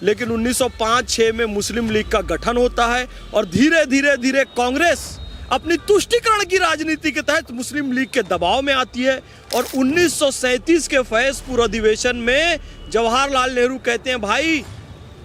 लेकिन 1905-6 में मुस्लिम लीग का गठन होता है और धीरे धीरे कांग्रेस अपनी तुष्टीकरण की राजनीति के तहत मुस्लिम लीग के दबाव में आती है और 1937 के फैज़पुर अधिवेशन में जवाहरलाल नेहरू कहते हैं भाई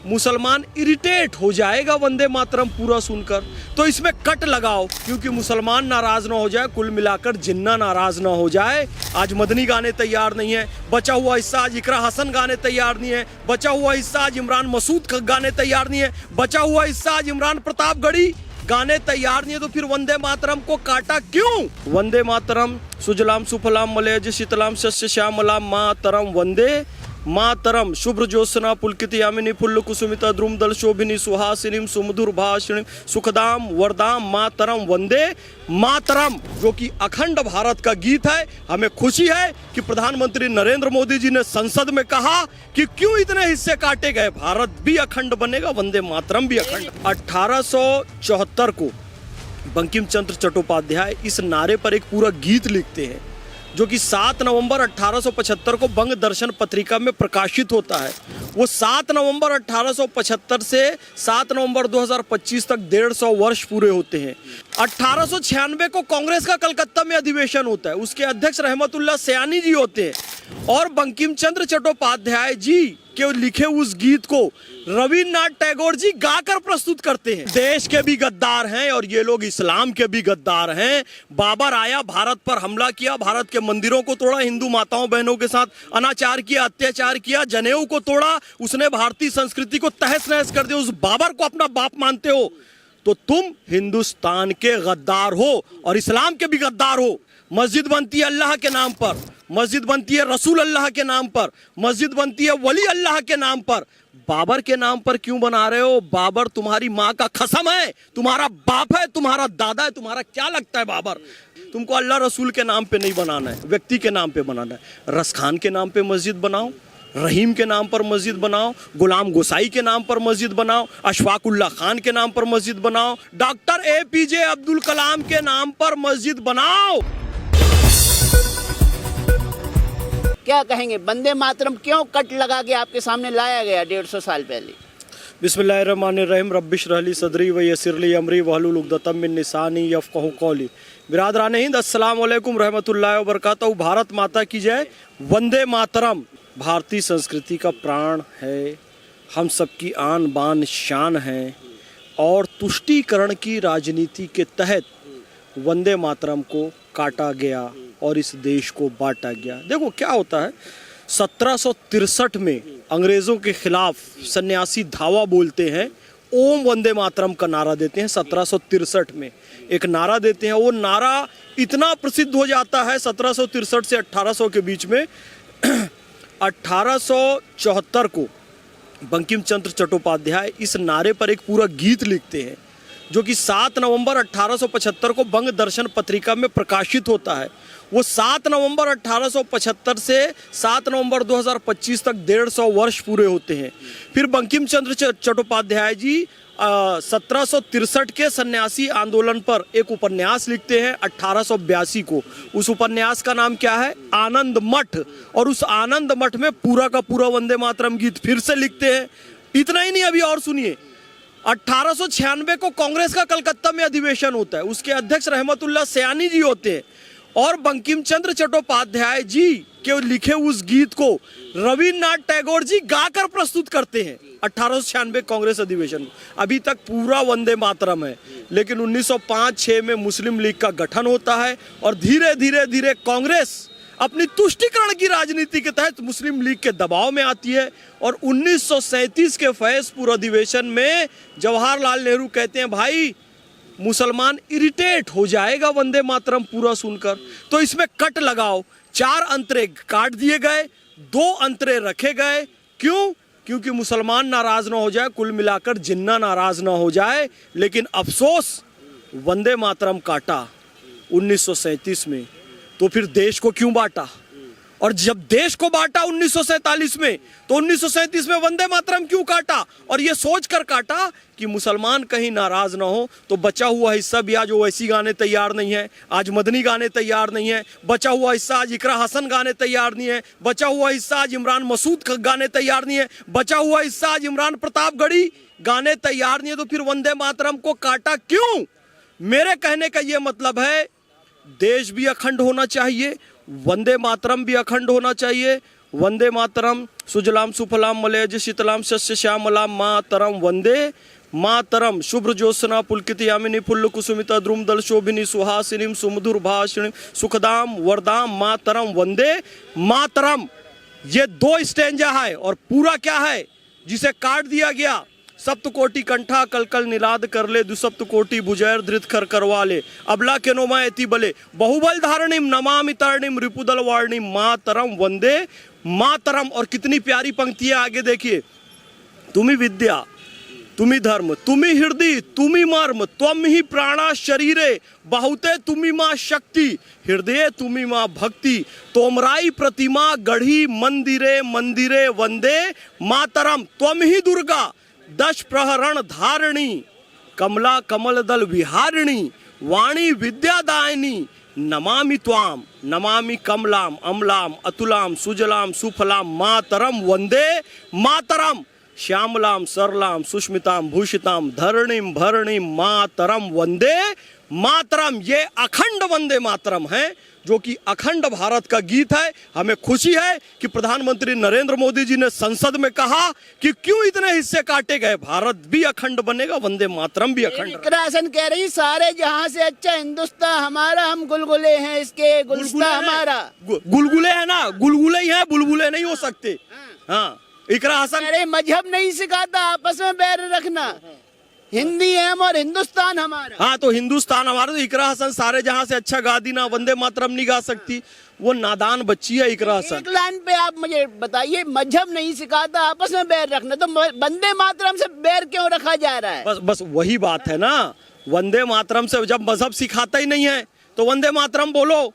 मुसलमान इरिटेट हो जाएगा वंदे मातरम पूरा सुनकर, तो इसमें कट लगाओ क्योंकि मुसलमान नाराज ना हो जाए, कुल मिलाकर जिन्ना नाराज ना हो जाए। आज मदनी गाने तैयार नहीं है, बचा हुआ हिस्सा आज इकरा हसन गाने तैयार नहीं है, बचा हुआ हिस्सा आज इमरान मसूद गाने तैयार नहीं है, बचा हुआ हिस्सा आज इमरान प्रतापगढ़ी गाने तैयार नहीं है, तो फिर वंदे मातरम को काटा क्यों? वंदे मातरम सुजलाम सुफलाम मलयज शीतलाम शस्य श्यामलाम मातरम वंदे मातरम शुभ्र ज्योत्सना पुलकित यामिनी फुल्ल कुसुमिता द्रुमदल शोभिनी सुहासिनीम सुमधुर भाषिणी सुखदाम वरदाम मातरम वंदे मातरम, जो कि अखंड भारत का गीत है। हमें खुशी है कि प्रधानमंत्री नरेंद्र मोदी जी ने संसद में कहा कि क्यों इतने हिस्से काटे गए, भारत भी अखंड बनेगा, वंदे मातरम भी अखंड। 1874 को बंकिम चंद्र चट्टोपाध्याय इस नारे पर एक पूरा गीत लिखते हैं जो कि 7 नवंबर 1875 को बंग दर्शन पत्रिका में प्रकाशित होता है। वो 7 नवंबर 1875 से 7 नवंबर 2025 तक 150 वर्ष पूरे होते हैं। 1896 को कांग्रेस का कलकत्ता में अधिवेशन होता है, उसके अध्यक्ष रहमतुल्लाह सयानी जी होते हैं और बंकिम चंद्र चट्टोपाध्याय जी के लिखे उस गीत को रविन्द्रनाथ टैगोर जी गाकर प्रस्तुत करते हैं। देश के भी गद्दार हैं और ये लोग इस्लाम के भी गद्दार हैं। बाबर आया, भारत पर हमला किया, भारत के मंदिरों को तोड़ा, हिंदू माताओं बहनों के साथ अनाचार किया, अत्याचार किया, जनेऊ को तोड़ा, उसने भारतीय संस्कृति को तहस नहस कर दिया। उस बाबर को अपना बाप मानते हो तो तुम हिंदुस्तान के गद्दार हो और इस्लाम के भी गद्दार हो। मस्जिद बनती है अल्लाह के नाम पर, मस्जिद बनती है रसूल अल्लाह के नाम पर, मस्जिद बनती है वली अल्लाह के नाम पर, बाबर के नाम पर क्यों बना रहे हो? बाबर तुम्हारी माँ का कसम है, तुम्हारा बाप है, तुम्हारा दादा है, तुम्हारा क्या लगता है बाबर? तुमको अल्लाह रसूल के नाम पे नहीं बनाना है, व्यक्ति के नाम पे बनाना है। रस खान के नाम पे मस्जिद बनाओ, रहीम के नाम पर मस्जिद बनाओ, गुलाम गोसाई के नाम पर मस्जिद बनाओ, अशफाकुल्ला खान के नाम पर मस्जिद बनाओ, डॉक्टर APJ अब्दुल कलाम के नाम पर मस्जिद बनाओ। क्या कहेंगे, वंदे मातरम क्यों कट लगा के आपके सामने लाया गया 150 साल पहले? बिस्मिल्लाहिर्रहमानिर्रहीम रब्बिश रहली सदरी व यसिरली अमरी वहलुल उक़दतम मिन लिसानी यफ़क़हू क़ौली। बिरादरान हिंद, अस्सलाम वालेकुम रहमतुल्लाहि व बरकातहू। भारत माता की जय। वंदे मातरम भारतीय संस्कृति का प्राण है, हम सबकी आन बान शान है और तुष्टीकरण की राजनीति के तहत वंदे मातरम को काटा गया और इस देश को बांटा गया। देखो क्या होता है, 1763 में अंग्रेज़ों के खिलाफ सन्यासी धावा बोलते हैं, ओम वंदे मातरम का नारा देते हैं। 1763 में एक नारा देते हैं, वो नारा इतना प्रसिद्ध हो जाता है 1763 से 1800 के बीच में। 1874 को बंकिम चंद्र चट्टोपाध्याय इस नारे पर एक पूरा गीत लिखते हैं जो कि 7 नवंबर 1875 को बंग दर्शन पत्रिका में प्रकाशित होता है। वो 7 नवंबर 1875 से 7 नवंबर 2025 तक 150 वर्ष पूरे होते हैं। फिर बंकिम चंद्र चट्टोपाध्याय जी 1763 के सन्यासी आंदोलन पर एक उपन्यास लिखते हैं 1882 को। उस उपन्यास का नाम क्या है? आनंद मठ। और उस आनंद मठ में पूरा का पूरा वंदे मातरम गीत फिर से लिखते हैं। इतना ही नहीं, अभी और सुनिए। 1896 को कांग्रेस का कलकत्ता में अधिवेशन होता है, उसके अध्यक्ष रहमतुल्लाह सयानी जी होते हैं और बंकिम चंद्र चट्टोपाध्याय जी के लिखे उस गीत को रविन्द्रनाथ टैगोर जी गाकर प्रस्तुत करते हैं 1896 कांग्रेस अधिवेशन। अभी तक पूरा वंदे मातरम है, लेकिन 1905-6 में मुस्लिम लीग का गठन होता है और धीरे धीरे कांग्रेस अपनी तुष्टीकरण की राजनीति के तहत मुस्लिम लीग के दबाव में आती है और 1937 के फैज़पुर अधिवेशन में जवाहरलाल नेहरू कहते हैं भाई मुसलमान इरिटेट हो जाएगा वंदे मातरम पूरा सुनकर, तो इसमें कट लगाओ। 4 अंतरे काट दिए गए, 2 अंतरे रखे गए। क्यों? क्योंकि मुसलमान नाराज ना हो जाए, कुल मिलाकर जिन्ना नाराज ना हो जाए। लेकिन अफसोस, वंदे मातरम काटा 1937 में, तो फिर देश को क्यों बांटा और जब देश को बांटा 1947 में, तो 1937 में वंदे मातरम क्यों काटा? और ये सोचकर काटा कि मुसलमान कहीं नाराज ना हो, तो बचा हुआ हिस्सा भी आज ओवैसी गाने तैयार नहीं है, आज मदनी गाने तैयार नहीं है, बचा हुआ हिस्सा आज इकरा हसन गाने तैयार नहीं है, बचा हुआ हिस्सा आज इमरान मसूद गाने तैयार नहीं है, बचा हुआ हिस्सा आज इमरान प्रतापगढ़ी गाने तैयार नहीं है। तो फिर वंदे मातरम को काटा क्यों? मेरे कहने का ये मतलब है, देश भी अखंड होना चाहिए, वंदे मातरम भी अखंड होना चाहिए। वंदे मातरम सुजलाम सुफलाम मलयज शीतलाम शस्य श्यामलाम मातरम वंदे मातरम शुभ्र ज्योत्सना पुलकित यामिनी फुल्ल कुसुमिता द्रुमदल शोभिनी सुहासिनीम सुमधुर भाषिणी सुखदाम वरदाम मातरम वंदे मातरम। ये 2 स्टेंजा है और पूरा क्या है जिसे काट दिया गया। सप्तकोटि कंठा कलकल निलाद कर ले, दुसप्तकोटि भुजैर धृत कर करवा ले, अबला के नोमा एति बले बहुबल धारणिम नमामि तरणिम रिपुदल वारणिम मातरम वंदे मातरम। और कितनी प्यारी पंक्तियां आगे देखिए। तुम्ही विद्या, तुम्ही धर्म, तुम्ही हृदय, तुम्ही मर्म, त्वम ही प्राणा शरीरे, बहुते तुम्ही माँ शक्ति, हृदय तुम्ही माँ भक्ति, तोमराई प्रतिमा गढ़ी मंदिरे मंदिरे वंदे मातरम। त्वम ही दुर्गा दश प्रहरण धारिणी, कमला कमल दल विहारिणी, वाणी विद्यादायिनी, नमामि त्वाम, नमामि कमलाम अमलाम अतुलाम सुजलाम सुफलाम मातरम वंदे मातरम। श्यामलाम सरलाम सुष्मिताम भूषिताम धरणिम भरणिम मातरम वंदे मातरम। ये अखंड वंदे मातरम है, जो कि अखंड भारत का गीत है। हमें खुशी है कि प्रधानमंत्री नरेंद्र मोदी जी ने संसद में कहा कि क्यों इतने हिस्से काटे गए, भारत भी अखंड बनेगा, वंदे मातरम भी अखंड। इकरा हसन कह रही सारे जहां से अच्छा हिंदुस्तान हमारा, हम गुलगुले हैं इसके, गुलस्ता हमारा। गुलगुले है ना, गुलगुले ही है, बुलबुले नहीं हो सकते। हाँ, इकरा हसन अरे मजहब नहीं सिखाता आपस में बैर रखना, हिंदी है हम और हिंदुस्तान हमारा। हाँ, तो हिंदुस्तान हमारा। तो इकरा हसन सारे जहां से अच्छा गा दी ना, वंदे मातरम नहीं गा सकती, वो नादान बच्ची है इकरा हसन। एक लाइन पे आप मुझे बताइए, मजहब नहीं सिखाता आपस में बैर रखना, तो वंदे मातरम से बैर क्यों रखा जा रहा है? बस वही बात है ना, वंदे मातरम से जब मजहब सिखाता ही नहीं है तो वंदे मातरम बोलो,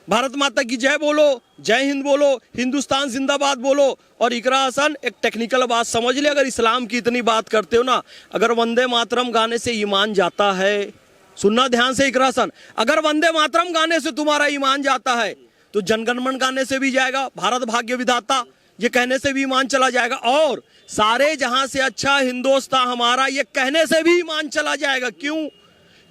भारत माता की जय बोलो, जय हिंद बोलो, हिंदुस्तान जिंदाबाद बोलो। और इकरा हसन एक टेक्निकल बात समझ ले, अगर इस्लाम की इतनी बात करते हो ना, अगर वंदे मातरम गाने से ईमान जाता है, सुनना ध्यान से इकरा हसन, अगर वंदे मातरम गाने से तुम्हारा ईमान जाता है तो जनगणमन गाने से भी जाएगा, भारत भाग्य विधाता ये कहने से भी ईमान चला जाएगा, और सारे जहां से अच्छा हिंदुस्तान हमारा ये कहने से भी ईमान चला जाएगा। क्यों?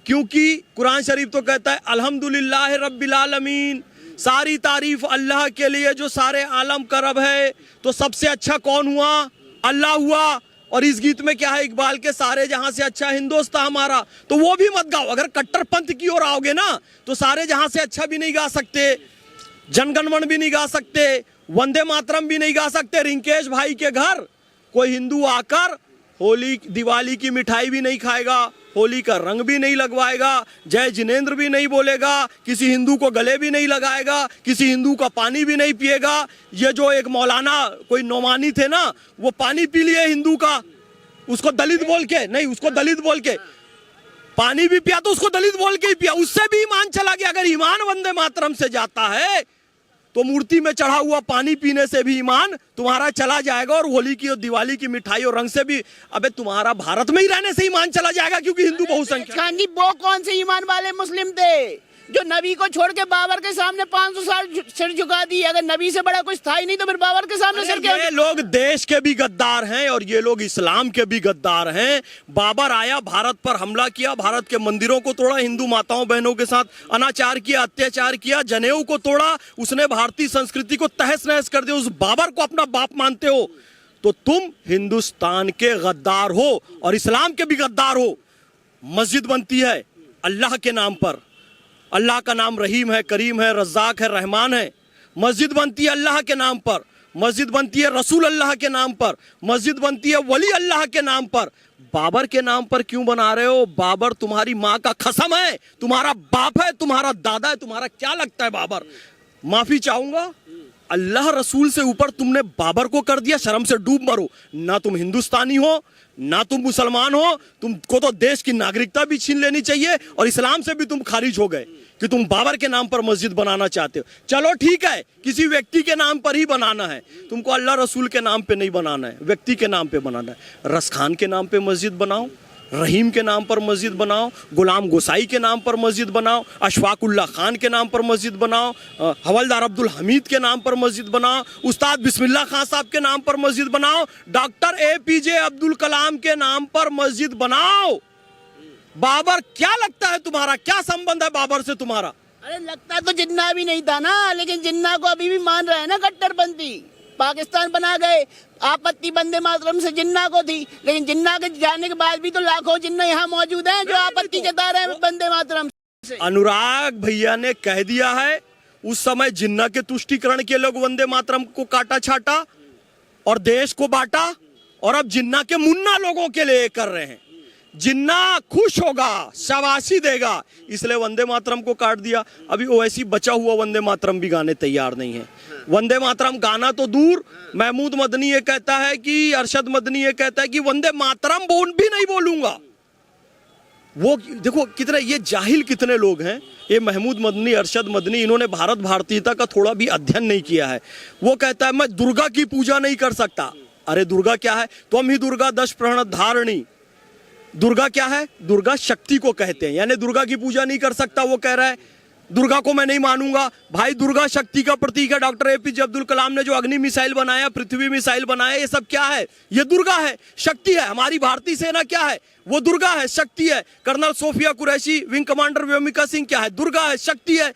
क्योंकि कुरान शरीफ तो कहता है अल्हम्दुलिल्लाह रब्बिल आलमीन, सारी तारीफ अल्लाह के लिए जो सारे आलम का रब है। तो सबसे अच्छा कौन हुआ? अल्लाह हुआ। और इस गीत में क्या है इकबाल के, सारे जहां से अच्छा हिंदुस्तान हमारा, तो वो भी मत गाओ। अगर कट्टरपंथ की ओर आओगे ना तो सारे जहां से अच्छा भी नहीं गा सकते, जनगणमन भी नहीं गा सकते, वंदे मातरम भी नहीं गा सकते। रिंकेश भाई के घर कोई हिंदू आकर होली दिवाली की मिठाई भी नहीं खाएगा, होली का रंग भी नहीं लगवाएगा, जय जिनेंद्र भी नहीं बोलेगा, किसी हिंदू को गले भी नहीं लगाएगा, किसी हिंदू का पानी भी नहीं पिएगा। ये जो एक मौलाना कोई नौमानी थे ना, वो पानी पी लिए हिंदू का, उसको दलित बोल के नहीं, उसको दलित बोल के पानी भी पिया, तो उसको दलित बोल के ही पिया, उससे भी ईमान चला गया। अगर ईमान वंदे मातरम से जाता है तो मूर्ति में चढ़ा हुआ पानी पीने से भी ईमान तुम्हारा चला जाएगा, और होली की और दिवाली की मिठाई और रंग से भी, अबे तुम्हारा भारत में ही रहने से ईमान चला जाएगा, क्योंकि हिंदू बहुसंख्यक। खान जी, वो कौन से ईमान वाले मुस्लिम थे जो नबी को छोड़ के बाबर के सामने 500 साल सिर झुका दी? अगर नबी से बड़ा कुछ था ही नहीं तो फिर बाबर के सामने सिर ये लोग देश के भी गद्दार हैं और ये लोग इस्लाम के भी गद्दार हैं। बाबर आया, भारत पर हमला किया, भारत के मंदिरों को तोड़ा, हिंदू माताओं बहनों के साथ अनाचार किया, अत्याचार किया, जनेऊ को तोड़ा, उसने भारतीय संस्कृति को तहस नहस कर दिया। उस बाबर को अपना बाप मानते हो तो तुम हिंदुस्तान के गद्दार हो और इस्लाम के भी गद्दार हो। मस्जिद बनती है अल्लाह के नाम पर, अल्लाह का नाम रहीम है, करीम है, रज़्ज़ाक है, रहमान है। मस्जिद बनती है अल्लाह के नाम पर, मस्जिद बनती है रसूल अल्लाह के नाम पर, मस्जिद बनती है वली अल्लाह के नाम पर। बाबर के नाम पर क्यों बना रहे हो? बाबर तुम्हारी माँ का खसम है, तुम्हारा बाप है, तुम्हारा दादा है, तुम्हारा क्या लगता है बाबर? माफी चाहूंगा, अल्लाह रसूल से ऊपर तुमने बाबर को कर दिया, शर्म से डूब मरो। ना तुम हिंदुस्तानी हो, ना तुम मुसलमान हो, तुमको तो देश की नागरिकता भी छीन लेनी चाहिए और इस्लाम से भी तुम खारिज हो गए कि तुम बाबर के नाम पर मस्जिद बनाना चाहते हो। चलो ठीक है, किसी व्यक्ति के नाम पर ही बनाना है, तुमको अल्लाह रसूल के नाम पे नहीं बनाना है, व्यक्ति के नाम पे बनाना है। रस खान के नाम पे मस्जिद बनाओ, रहीम के नाम पर मस्जिद बनाओ, गुलाम गोसाई के नाम पर मस्जिद बनाओ, अशफाकुल्ला खान के नाम पर मस्जिद बनाओ, हवलदार अब्दुल हमीद के नाम पर मस्जिद बनाओ, उस्ताद बिस्मिल्लाह खान साहब के नाम पर मस्जिद बनाओ, डॉक्टर APJ अब्दुल कलाम के नाम पर मस्जिद बनाओ। बाबर क्या लगता है तुम्हारा, क्या संबंध है बाबर से तुम्हारा? अरे लगता तो जिन्ना भी नहीं था ना, लेकिन जिन्ना को अभी भी मान रहे हैं ना कट्टरपंथी। पाकिस्तान बना गए, आपत्ति वंदे मातरम से जिन्ना को थी, लेकिन जिन्ना के जाने के बाद भी तो लाखों जिन्ना यहाँ मौजूद हैं जो आपत्ति जता रहे हैं वंदे मातरम से। अनुराग भैया ने कह दिया है, उस समय जिन्ना के तुष्टीकरण के लोग वंदे मातरम को काटा छाटा और देश को बांटा, और अब जिन्ना के मुन्ना लोगों के लिए कर रहे हैं। जिन्ना खुश होगा, शाबाशी देगा, इसलिए वंदे मातरम को काट दिया। अभी ओवैसी बचा हुआ वंदे मातरम भी गाने तैयार नहीं है। वंदे मातरम गाना तो दूर, महमूद मदनी ये कहता है कि, अरशद मदनी ये कहता है कि वंदे मातरम बोल भी नहीं बोलूंगा। वो देखो कितने ये जाहिल कितने लोग हैं, ये महमूद मदनी, अरशद मदनी, इन्होंने भारत भारतीयता का थोड़ा भी अध्ययन नहीं किया है। वो कहता है मैं दुर्गा की पूजा नहीं कर सकता। अरे दुर्गा क्या है? त्वम ही दुर्गा दश प्रणत धारणी। दुर्गा क्या है? दुर्गा शक्ति को कहते हैं, यानी दुर्गा की पूजा नहीं कर सकता। वो कह रहा है दुर्गा को मैं नहीं मानूंगा। भाई दुर्गा शक्ति का प्रतीक है। डॉक्टर APJ अब्दुल कलाम ने जो अग्नि मिसाइल बनाया, पृथ्वी मिसाइल बनाया, ये सब क्या है? ये दुर्गा है, शक्ति है। हमारी भारतीय सेना क्या है? वो दुर्गा है, शक्ति है। Colonel Sofia Qureshi, wing commander Vyomika Singh क्या है? दुर्गा है, शक्ति है।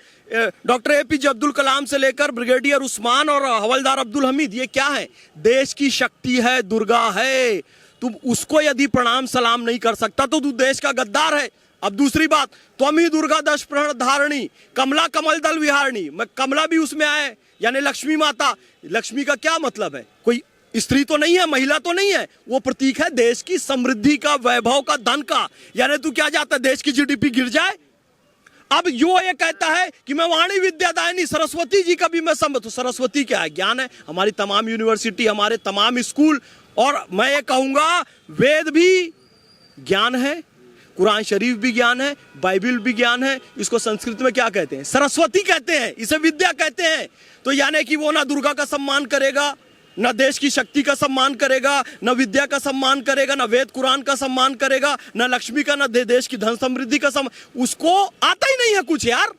डॉक्टर APJ अब्दुल कलाम से लेकर ब्रिगेडियर उस्मान और हवलदार अब्दुल हमीद, ये क्या है? देश की शक्ति है, दुर्गा है। तुम उसको यदि प्रणाम सलाम नहीं कर सकता तो तू देश का गद्दार है। अब दूसरी बात, त्वम ही दुर्गा दश प्रण धारणी, कमला कमल दल विहारणी, मैं कमला भी उसमें आए, यानी लक्ष्मी माता। लक्ष्मी का क्या मतलब है? कोई स्त्री तो नहीं है, महिला तो नहीं है, वो प्रतीक है देश की समृद्धि का, वैभव का, धन का। यानी तू क्या चाहता है, देश की GDP गिर जाए? अब यो ये कहता है कि मैं वाणी विद्यादायिनी सरस्वती जी का भी मैं समझ। तो सरस्वती क्या है? ज्ञान है। हमारी तमाम यूनिवर्सिटी, हमारे तमाम स्कूल, और मैं ये कहूंगा वेद भी ज्ञान है, कुरान शरीफ भी ज्ञान है, बाइबल भी ज्ञान है। इसको संस्कृत में क्या कहते हैं? सरस्वती कहते हैं, इसे विद्या कहते हैं। तो यानी कि वो ना दुर्गा का सम्मान करेगा, न देश की शक्ति का सम्मान करेगा, न विद्या का सम्मान करेगा, न वेद कुरान का सम्मान करेगा, न लक्ष्मी का, न देश की धन समृद्धि का सम्मान। उसको आता ही नहीं है कुछ यार।